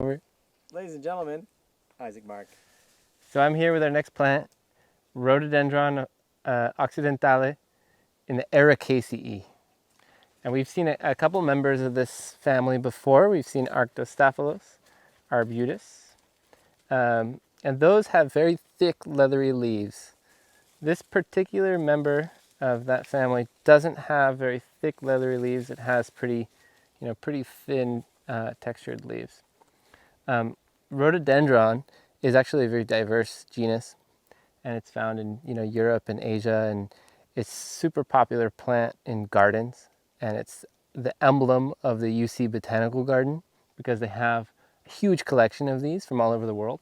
Ladies and gentlemen, Isaac Mark. So I'm here with our next plant, Rhododendron occidentale in the Ericaceae. And we've seen a couple members of this family before. We've seen Arctostaphylos, arbutus, and those have very thick, leathery leaves. This particular member of that family doesn't have very thick, leathery leaves. It has pretty thin, textured leaves. Rhododendron is actually a very diverse genus, and it's found in Europe and Asia, and it's a super popular plant in gardens, and it's the emblem of the UC Botanical Garden because they have a huge collection of these from all over the world.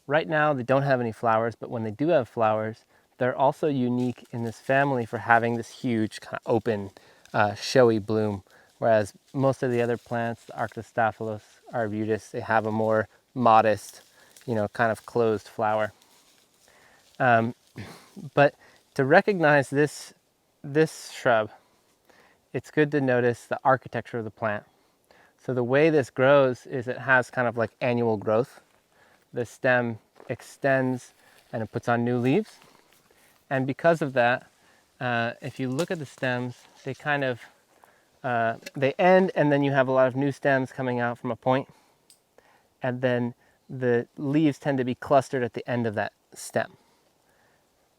Right now they don't have any flowers, but when they do have flowers, they're also unique in this family for having this huge kind of open, showy bloom, whereas most of the other plants, the Arctostaphylos, arbutus, they have a more modest, kind of closed flower. But to recognize this shrub, it's good to notice the architecture of the plant. So the way this grows is it has kind of like annual growth. The stem extends and it puts on new leaves. And because of that, if you look at the stems, they kind of, they end and then you have a lot of new stems coming out from a point. And then the leaves tend to be clustered at the end of that stem.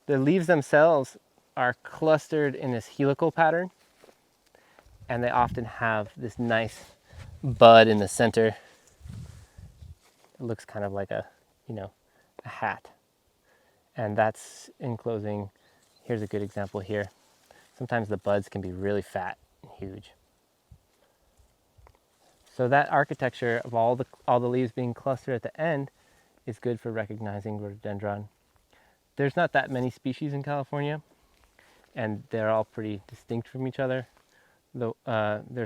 The leaves themselves are clustered in this helical pattern, and they often have this nice bud in the center. It looks kind of like a hat. And that's enclosing, here's a good example here. Sometimes the buds can be really fat and huge. So that architecture of all the leaves being clustered at the end is good for recognizing rhododendron. There's not that many species in California, and they're all pretty distinct from each other. There's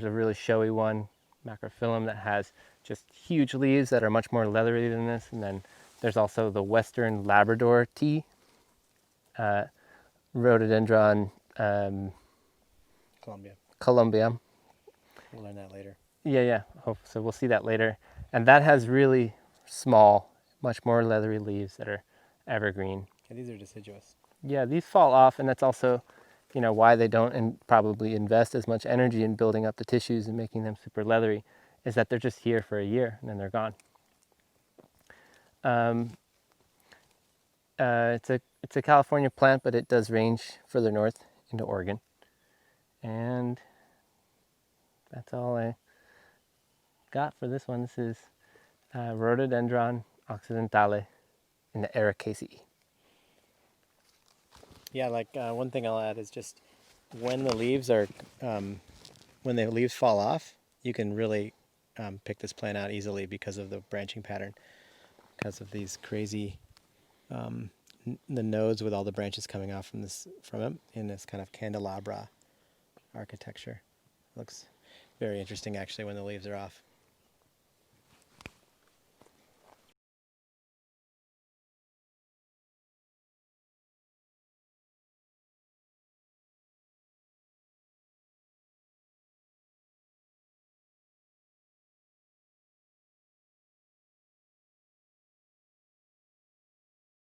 a really showy one, macrophyllum, that has just huge leaves that are much more leathery than this. And then there's also the Western Labrador tea, Rhododendron Columbia. We'll learn that later. Yeah. So we'll see that later. And that has really small, much more leathery leaves that are evergreen. Yeah, these are deciduous. Yeah, these fall off, and that's also, why they don't probably invest as much energy in building up the tissues and making them super leathery, is that they're just here for a year and then they're gone. It's a California plant, but it does range further north into Oregon. And that's all I got for this one. This is Rhododendron occidentale in the Ericaceae. Yeah, one thing I'll add is just when the leaves fall off, you can really pick this plant out easily because of the branching pattern, because of these crazy the nodes with all the branches coming off from it in this kind of candelabra architecture. Looks very interesting actually when the leaves are off.